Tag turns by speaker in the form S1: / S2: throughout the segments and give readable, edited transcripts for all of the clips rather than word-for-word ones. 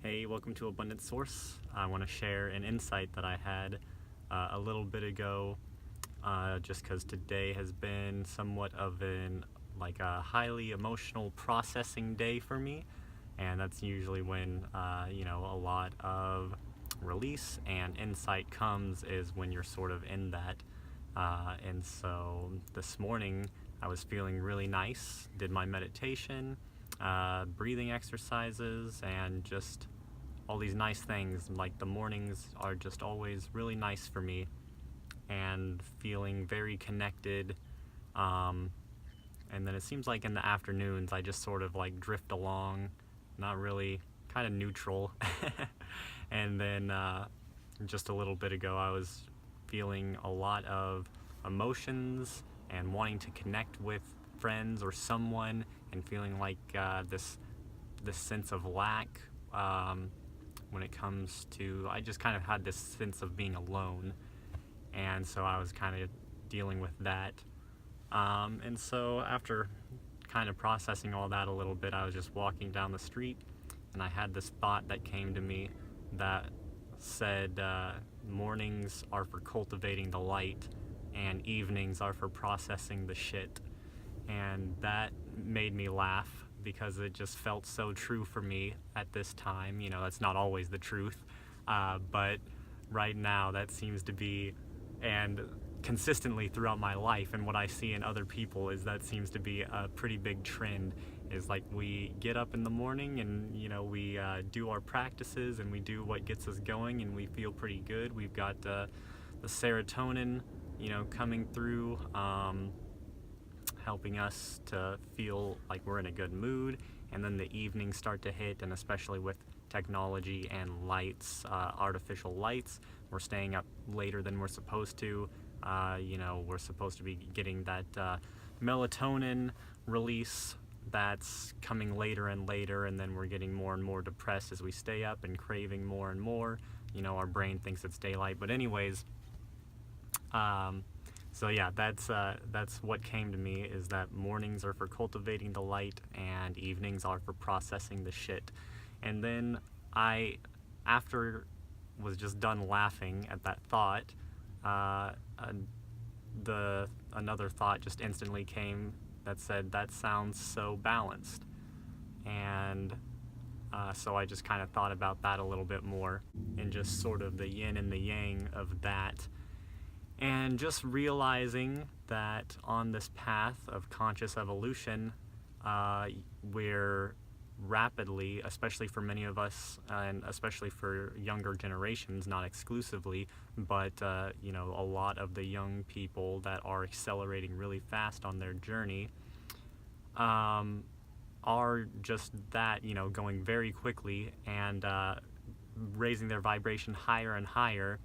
S1: Hey, welcome to Abundant Source. I want to share an insight that I had a little bit ago, just because today has been somewhat of a highly emotional processing day for me, and that's usually when a lot of release and insight comes is when you're sort of in that. And so this morning I was feeling really nice, did my meditation, breathing exercises, and just all these nice things. Like the mornings are just always really nice for me, and feeling very connected. Um, and then it seems like in the afternoons I just sort of like drift along, not really, kind of neutral. And then just a little bit ago I was feeling a lot of emotions and wanting to connect with friends or someone, and feeling like this sense of lack, when it comes to, I just kind of had this sense of being alone, and so I was kind of dealing with that. And so after kind of processing all that a little bit, I was just walking down the street, and I had this thought that came to me that said, mornings are for cultivating the light, and evenings are for processing the shit. And that made me laugh because it just felt so true for me at this time. That's not always the truth, but right now that seems to be, and consistently throughout my life, and what I see in other people is that seems to be a pretty big trend. Is like we get up in the morning and we do our practices and we do what gets us going and we feel pretty good. We've got the serotonin coming through, helping us to feel like we're in a good mood. And then the evenings start to hit, and especially with technology and lights, artificial lights, we're staying up later than we're supposed to. We're supposed to be getting that melatonin release that's coming later and later, and then we're getting more and more depressed as we stay up and craving more and more. Our brain thinks it's daylight. But anyways, so yeah, that's what came to me, is that mornings are for cultivating the light and evenings are for processing the shit. And then after was just done laughing at that thought, uh, another thought just instantly came that said, that sounds so balanced. And so I just kind of thought about that a little bit more, and just sort of the yin and the yang of that. And just realizing that on this path of conscious evolution, we're rapidly, especially for many of us, and especially for younger generations, not exclusively, but a lot of the young people that are accelerating really fast on their journey, are just that, going very quickly and raising their vibration higher and higher.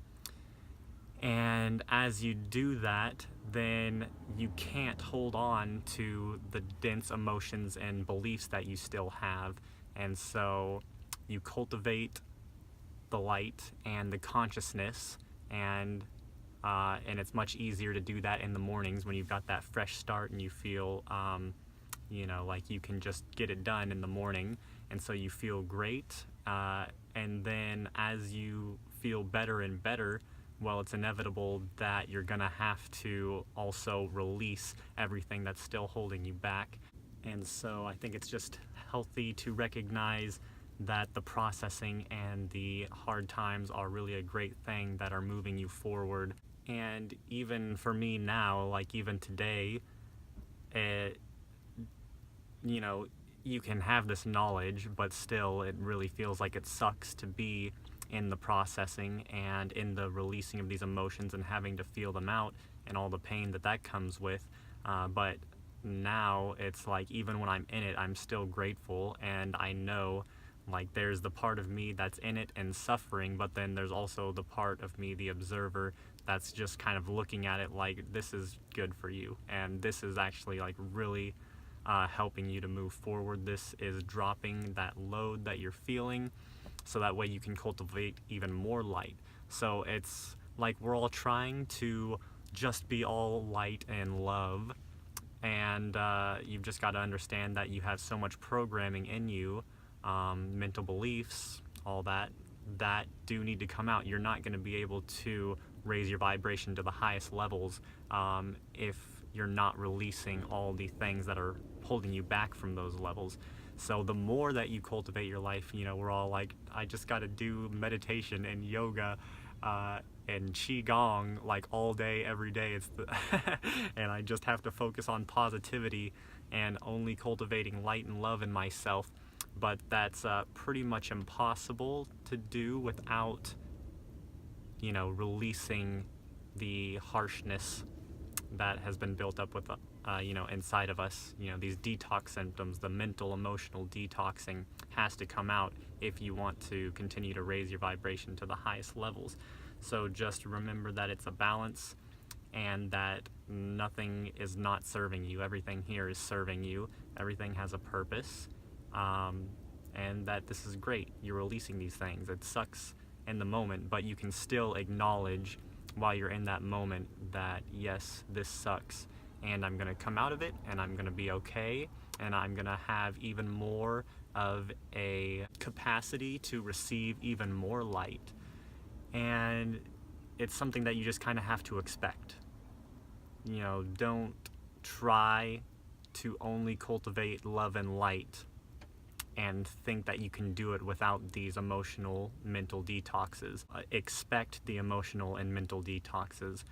S1: And as you do that, then you can't hold on to the dense emotions and beliefs that you still have. And so you cultivate the light and the consciousness, and it's much easier to do that in the mornings when you've got that fresh start and you feel, like you can just get it done in the morning. And so you feel great. And then as you feel better and better, well, it's inevitable that you're going to have to also release everything that's still holding you back. And so I think it's just healthy to recognize that the processing and the hard times are really a great thing that are moving you forward. And even for me now, like even today, it, you can have this knowledge, but still it really feels like it sucks to be in the processing and in the releasing of these emotions and having to feel them out and all the pain that comes with. But now it's like, even when I'm in it, I'm still grateful, and I know like there's the part of me that's in it and suffering, but then there's also the part of me, the observer, that's just kind of looking at it like, this is good for you, and this is actually like really helping you to move forward. This is dropping that load that you're feeling, so that way you can cultivate even more light. So it's like we're all trying to just be all light and love, and you've just got to understand that you have so much programming in you, mental beliefs, all that do need to come out. You're not going to be able to raise your vibration to the highest levels if you're not releasing all the things that are holding you back from those levels. So the more that you cultivate your life, we're all like, I just got to do meditation and yoga and qigong like all day, every day. And I just have to focus on positivity and only cultivating light and love in myself. But that's pretty much impossible to do without, releasing the harshness that has been built up with, inside of us. These detox symptoms, the mental, emotional detoxing has to come out if you want to continue to raise your vibration to the highest levels. So just remember that it's a balance and that nothing is not serving you. Everything here is serving you. Everything has a purpose. And that this is great. You're releasing these things. It sucks in the moment, but you can still acknowledge while you're in that moment that, yes, this sucks, and I'm going to come out of it, and I'm going to be okay, and I'm going to have even more of a capacity to receive even more light. And it's something that you just kind of have to expect. Don't try to only cultivate love and light and think that you can do it without these emotional, mental detoxes. Expect the emotional and mental detoxes.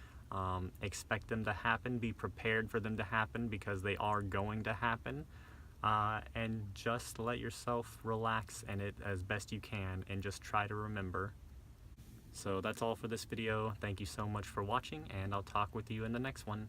S1: Expect them to happen, be prepared for them to happen because they are going to happen. And just let yourself relax in it as best you can and just try to remember. So that's all for this video. Thank you so much for watching, and I'll talk with you in the next one.